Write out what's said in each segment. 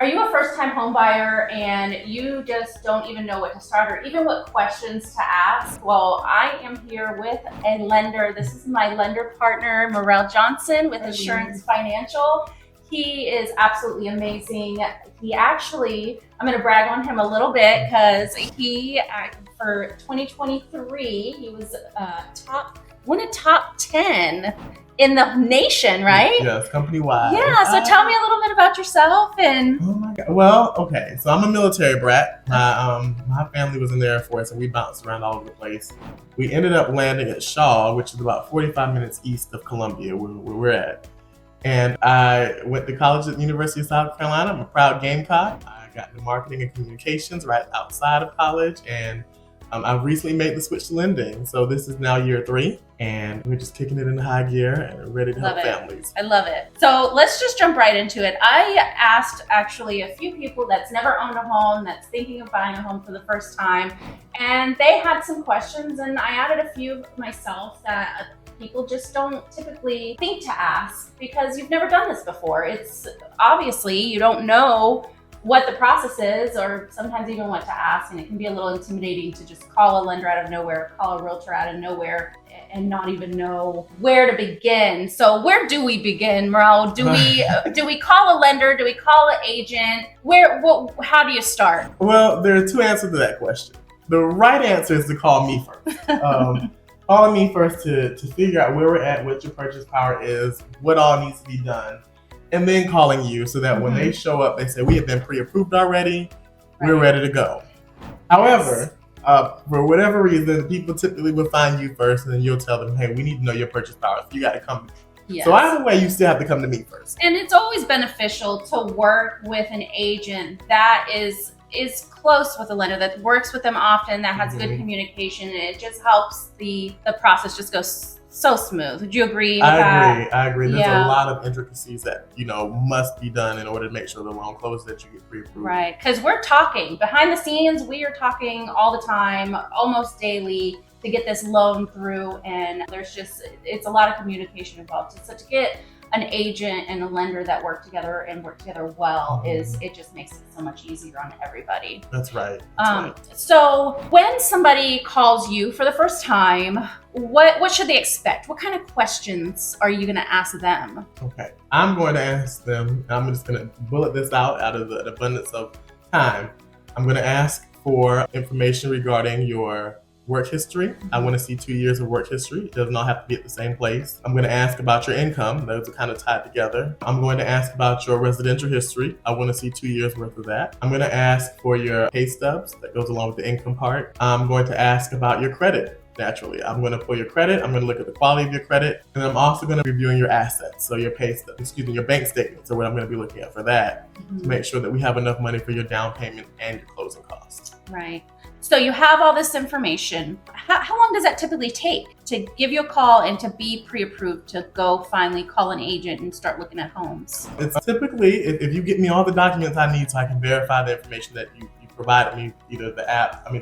you a first-time home buyer and you just don't even know what to start or even what questions to ask? Well, I am here with a lender. This is my lender partner, Merrell Johnson with Assurance Financial. He is absolutely amazing. He actually, I'm going to brag on him a little bit because he, for 2023, he was one of top 10 in the nation, right? Yes, company-wide. Yeah, so tell me a little bit about yourself and... Oh my God. Well, okay, so I'm a military brat. My family was in the Air Force and we bounced around all over the place. We ended up landing at Shaw, which is about 45 minutes east of Columbia, where we're at. And I went to college at the University of South Carolina. I'm a proud Gamecock. I got into marketing and communications right outside of college, and I've recently made the switch to lending. So this is now year 3, and we're just kicking it into high gear and ready to help families. I love it. So let's just jump right into it. I asked actually a few people that's never owned a home, that's thinking of buying a home for the first time, and they had some questions, and I added a few myself that people just don't typically think to ask because you've never done this before. It's obviously you don't know what the process is or sometimes even what to ask, and it can be a little intimidating to just call a lender out of nowhere, call a realtor out of nowhere and not even know where to begin. So where do we begin, Merrell? Do we call a lender? Do we call an agent? How do you start? Well, there are 2 answers to that question. The right answer is to call me first. Calling me first to figure out where we're at, what your purchase power is, what all needs to be done, and then calling you so that when they show up, they say, we have been pre-approved already, we're ready to go. However, for whatever reason, people typically will find you first and then you'll tell them, hey, we need to know your purchase power. So you got to come to me. Yes. So either way, you still have to come to me first. And it's always beneficial to work with an agent that is close with a lender, that works with them often, that has good communication, and it just helps the process just go so smooth. Would you agree with that? I agree. There's a lot of intricacies that, must be done in order to make sure the loan closes, that you get pre-approved. Right, because we're talking behind the scenes, we are talking all the time, almost daily, to get this loan through, and it's a lot of communication involved. So to get an agent and a lender that work together well it just makes it so much easier on everybody. That's right. So when somebody calls you for the first time, what should they expect? What kind of questions are you going to ask them? Okay, I'm going to ask them, I'm just going to bullet this out of the abundance of time. I'm going to ask for information regarding your work history. I want to see 2 years of work history. It does not have to be at the same place. I'm going to ask about your income. Those are kind of tied together. I'm going to ask about your residential history. I want to see 2 years worth of that. I'm going to ask for your pay stubs. That goes along with the income part. I'm going to ask about your credit. Naturally, I'm going to pull your credit. I'm going to look at the quality of your credit, and I'm also going to be reviewing your assets. So your your bank statements are what I'm going to be looking at for that to make sure that we have enough money for your down payment and your closing costs. Right. So you have all this information. How long does that typically take to give you a call and to be pre-approved to go finally call an agent and start looking at homes? It's typically, if you get me all the documents I need so I can verify the information that you provided me, either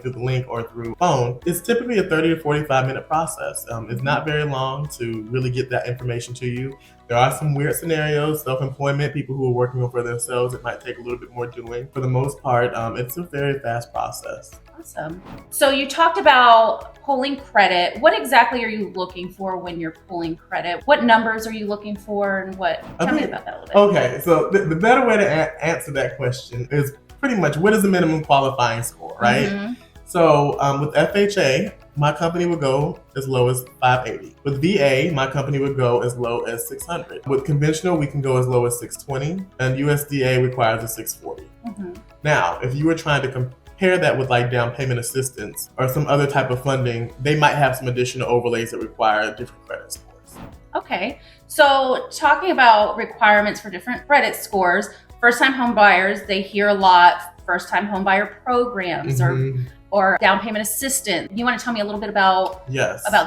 through the link or through phone, it's typically a 30 to 45 minute process. It's not very long to really get that information to you. There are some weird scenarios, self-employment, people who are working for themselves, it might take a little bit more doing. For the most part, it's a very fast process. Awesome. So you talked about pulling credit. What exactly are you looking for when you're pulling credit? What numbers are you looking for, and tell me about that a little bit. Okay, so the better way to answer that question is pretty much, what is the minimum qualifying score, right? So with FHA, my company would go as low as 580. With VA, my company would go as low as 600. With conventional, we can go as low as 620, and USDA requires a 640. Now, if you were trying to compare that with like down payment assistance or some other type of funding, they might have some additional overlays that require different credit scores. Okay, so talking about requirements for different credit scores, first-time home buyers, they hear a lot, first-time home buyer programs or or down payment assistance. You want to tell me a little bit about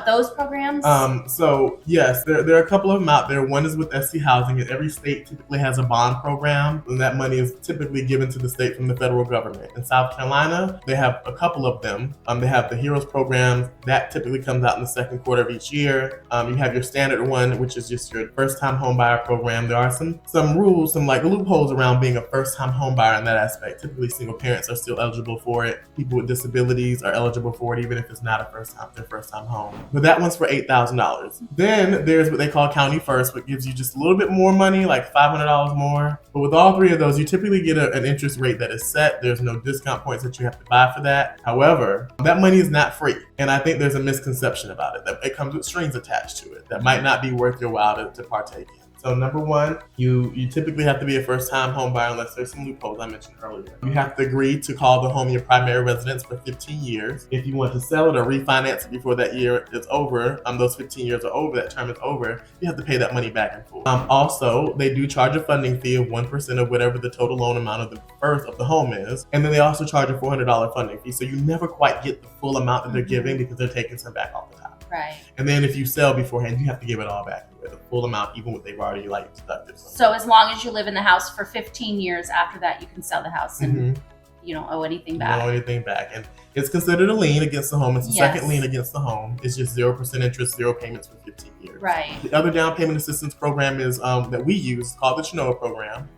those programs? So yes, there are a couple of them out there. One is with SC Housing, and every state typically has a bond program, and that money is typically given to the state from the federal government. In South Carolina, they have a couple of them. They have the HEROES program that typically comes out in the second quarter of each year. You have your standard one, which is just your first-time home buyer program. There are some rules, some like loopholes around being a first-time home buyer in that aspect. Typically, single parents are still eligible for it. People with disabilities are eligible for it, even if it's not their first-time home. But that one's for $8,000. Then there's what they call County First, which gives you just a little bit more money, like $500 more. But with all three of those, you typically get an interest rate that is set. There's no discount points that you have to buy for that. However, that money is not free. And I think there's a misconception about it, that it comes with strings attached to it that might not be worth your while to partake in. So number one, you typically have to be a first-time home buyer unless there's some loopholes I mentioned earlier. You have to agree to call the home your primary residence for 15 years. If you want to sell it or refinance it before that year is over, those 15 years are over, that term is over, you have to pay that money back in full. Also, they do charge a funding fee of 1% of whatever the total loan amount of the home is. And then they also charge a $400 funding fee. So you never quite get the full amount that they're giving because they're taking some back off the top. Right. And then if you sell beforehand, you have to give it all back, the full amount, even what they've already deducted. So as long as you live in the house for 15 years after that, you can sell the house and you don't owe anything back. You don't owe anything back. And it's considered a lien against the home. It's a second lien against the home. It's just 0% interest, 0 payments for 15 years. Right. The other down payment assistance program is that we use called the Chenoa program.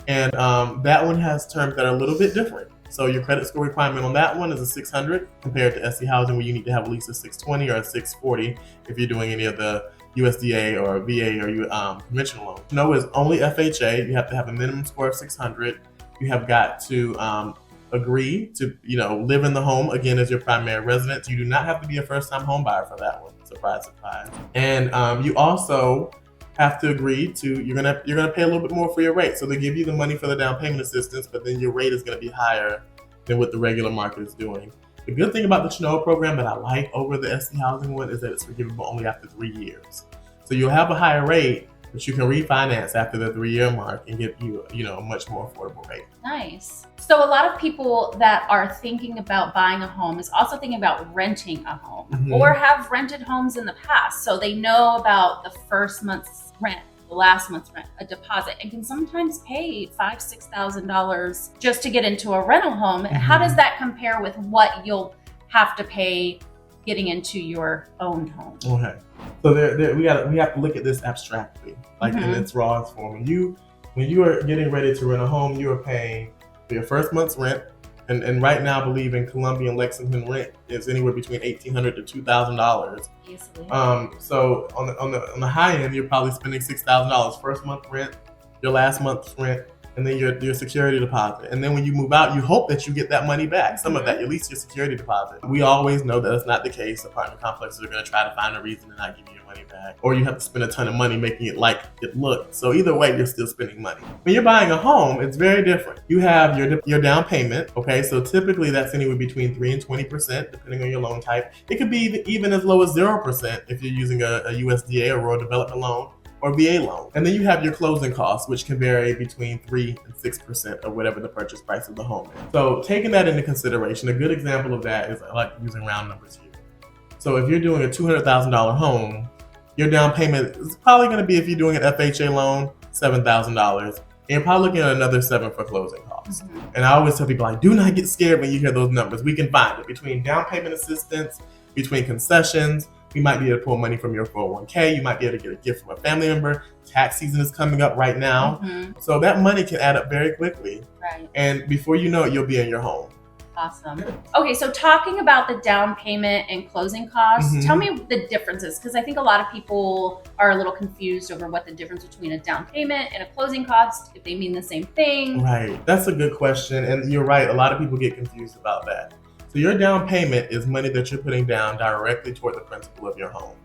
And that one has terms that are a little bit different. So your credit score requirement on that one is a 600 compared to SC Housing, where you need to have at least a 620 or a 640 if you're doing any of the USDA or VA or conventional loans. No is only FHA. You have to have a minimum score of 600. You have got to agree to live in the home again as your primary residence. You do not have to be a first-time home buyer for that one. Surprise, surprise. And you also have to agree to you're gonna pay a little bit more for your rate. So they give you the money for the down payment assistance, but then your rate is gonna be higher than what the regular market is doing. The good thing about the Chenoa program that I like over the SC Housing one is that it's forgivable only after 3 years. So you'll have a higher rate, but you can refinance after the 3-year mark and get a much more affordable rate. Nice. So a lot of people that are thinking about buying a home is also thinking about renting a home or have rented homes in the past. So they know about the first month's rent, the last month's rent, a deposit, and can sometimes pay $5,000-$6,000 just to get into a rental home. How does that compare with what you'll have to pay getting into your own home? Okay. So we have to look at this abstractly, like in its rawest form. When you are getting ready to rent a home, you are paying for your first month's rent, and right now I believe in Columbia and Lexington rent is anywhere between $1,800 to $2,000. Easily. So on the high end, you're probably spending $6,000 first month rent, your last month's rent, and then your security deposit. And then when you move out, you hope that you get that money back, some of that, at least your security deposit. We always know that that's not the case. Apartment complexes are going to try to find a reason to not give you your money back, or you have to spend a ton of money making it like it looks. So either way, you're still spending money. When you're buying a home, it's very different. You have your down payment, okay? So typically that's anywhere between 3 and 20%, depending on your loan type. It could be even as low as 0% if you're using a USDA or rural development loan, or VA loan. And then you have your closing costs, which can vary between 3 and 6% of whatever the purchase price of the home is. So taking that into consideration, a good example of that is I like using round numbers here. So if you're doing a $200,000 home, your down payment is probably going to be, if you're doing an FHA loan, $7,000. And you're probably looking at another $7,000 for closing costs. And I always tell people, like, do not get scared when you hear those numbers. We can find it between down payment assistance, between concessions. You might be able to pull money from your 401k. You might be able to get a gift from a family member. Tax season is coming up right now. So that money can add up very quickly. Right. And before you know it, you'll be in your home. Awesome. Okay, so talking about the down payment and closing costs, tell me the differences, because I think a lot of people are a little confused over what the difference between a down payment and a closing cost, if they mean the same thing. Right. That's a good question. And you're right. A lot of people get confused about that. So your down payment is money that you're putting down directly toward the principal of your home.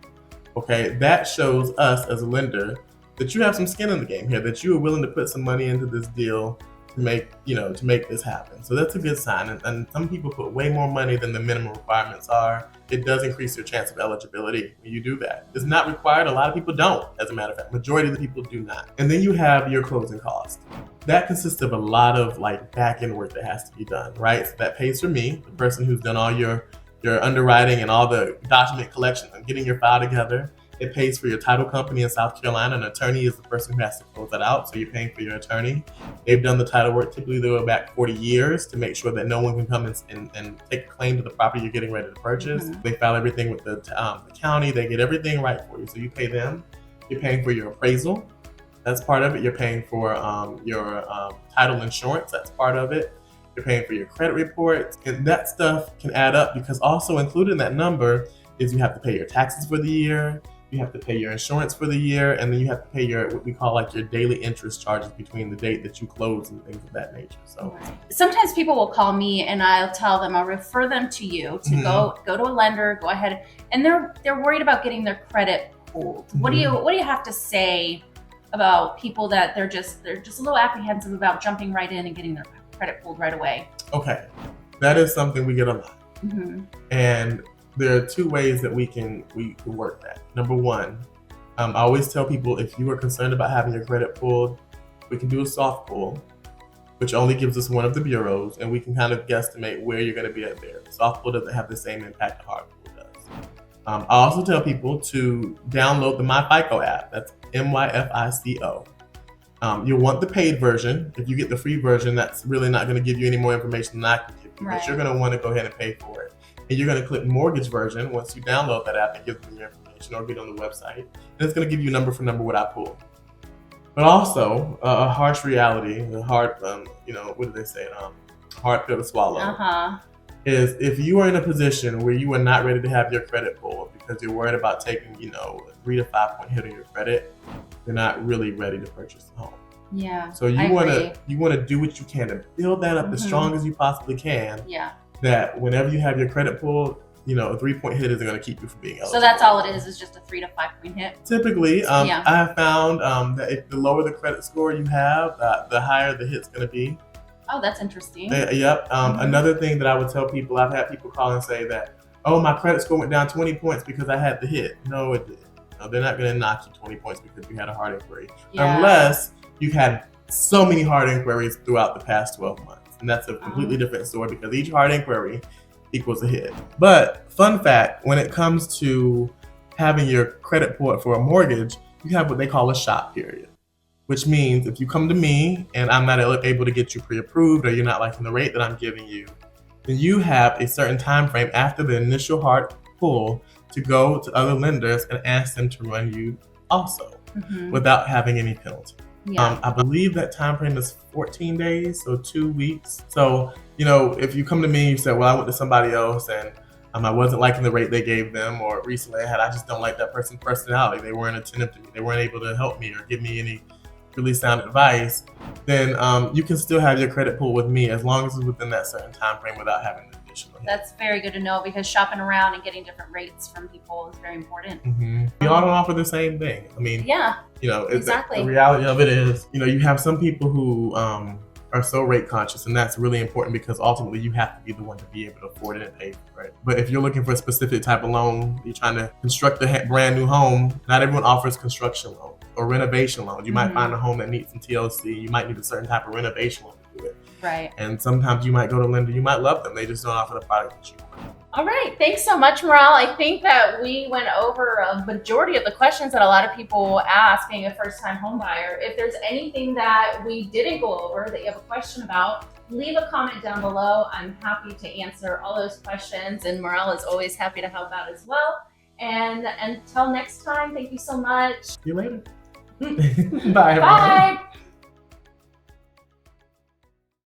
Okay, that shows us as a lender that you have some skin in the game here, that you are willing to put some money into this deal to make this happen. So that's a good sign. And some people put way more money than the minimum requirements are. It does increase your chance of eligibility when you do that. It's not required. A lot of people don't, as a matter of fact. Majority of the people do not. And then you have your closing costs. That consists of a lot of like back end work that has to be done, right? So that pays for me, the person who's done all your underwriting and all the document collection and getting your file together. It pays for your title company in South Carolina. An attorney is the person who has to close that out, so you're paying for your attorney. They've done the title work. Typically, they go back 40 years to make sure that no one can come and take a claim to the property you're getting ready to purchase. Mm-hmm. They file everything with the county. They get everything right for you, so you pay them. You're paying for your appraisal. That's part of it. You're paying for your title insurance. That's part of it. You're paying for your credit reports. And that stuff can add up because also included in that number is you have to pay your taxes for the year. You have to pay your insurance for the year, and then you have to pay your what we call like your daily interest charges between the date that you close and things of that nature. So sometimes people will call me and I'll tell them, I'll refer them to you to mm-hmm. go to a lender, go ahead, and they're worried about getting their credit pulled. Mm-hmm. What do you have to say about people that they're just a little apprehensive about jumping right in and getting their credit pulled right away? Okay, that is something we get a lot, mm-hmm. and there are two ways that we can work that. Number one, I always tell people if you are concerned about having your credit pulled, we can do a soft pull, which only gives us one of the bureaus, and we can kind of guesstimate where you're going to be at there. Soft pull doesn't have the same impact a hard pull does. I also tell people to download the MyFICO app. That's MyFICO. You'll want the paid version. If you get the free version, that's really not going to give you any more information than I can give you, right. But you're going to want to go ahead and pay for it. And you're going to click mortgage version. Once you download that app, it gives them your information or get on the website. And it's going to give you number for number what I pulled. But also, a harsh reality, a hard, what do they say? Hard pill to swallow. Uh-huh. Is if you are in a position where you are not ready to have your credit pulled because you're worried about taking, a 3 to 5 point hit on your credit, you're not really ready to purchase a home. Yeah. So you want to do what you can to build that up mm-hmm. as strong as you possibly can. Yeah. That whenever you have your credit pulled, a 3-point hit isn't going to keep you from being eligible. So that's all it is just a 3 to 5 point hit? Typically, I have found that if the lower the credit score you have, the higher the hit's going to be. Oh, that's interesting. Yep. Mm-hmm. Another thing that I would tell people, I've had people call and say that, oh, my credit score went down 20 points because I had the hit. No, it didn't. No, they're not going to knock you 20 points because you had a hard inquiry. Yeah. Unless you've had so many hard inquiries throughout the past 12 months. And that's a completely different story because each hard inquiry equals a hit. But fun fact, when it comes to having your credit pulled for a mortgage, you have what they call a shop period, which means if you come to me and I'm not able to get you pre-approved or you're not liking the rate that I'm giving you, then you have a certain time frame after the initial hard pull to go to other lenders and ask them to run you also mm-hmm. without having any penalty. Yeah. I believe that time frame is 14 days, so 2 weeks. So, if you come to me, you say, well, I went to somebody else and I wasn't liking the rate they gave them, or recently I just don't like that person's personality. They weren't attentive to me. They weren't able to help me or give me any really sound advice. Then you can still have your credit pulled with me as long as it's within that certain time frame without having an additional hit. That's very good to know because shopping around and getting different rates from people is very important. Mm-hmm. We all don't offer the same thing. I mean, yeah, exactly. The reality of it is, you have some people who are so rate conscious, and that's really important because ultimately you have to be the one to be able to afford it and pay for it. But if you're looking for a specific type of loan, you're trying to construct a brand new home, not everyone offers construction loans or renovation loans. You might find a home that needs some TLC. You might need a certain type of renovation loan to do it. Right. And sometimes you might go to a lender, you might love them. They just don't offer the product that you want. All right. Thanks so much, Merrell. I think that we went over a majority of the questions that a lot of people ask being a first-time home buyer. If there's anything that we didn't go over that you have a question about, leave a comment down below. I'm happy to answer all those questions, and Merrell is always happy to help out as well. And until next time, thank you so much. See you later. Bye, everyone. Bye.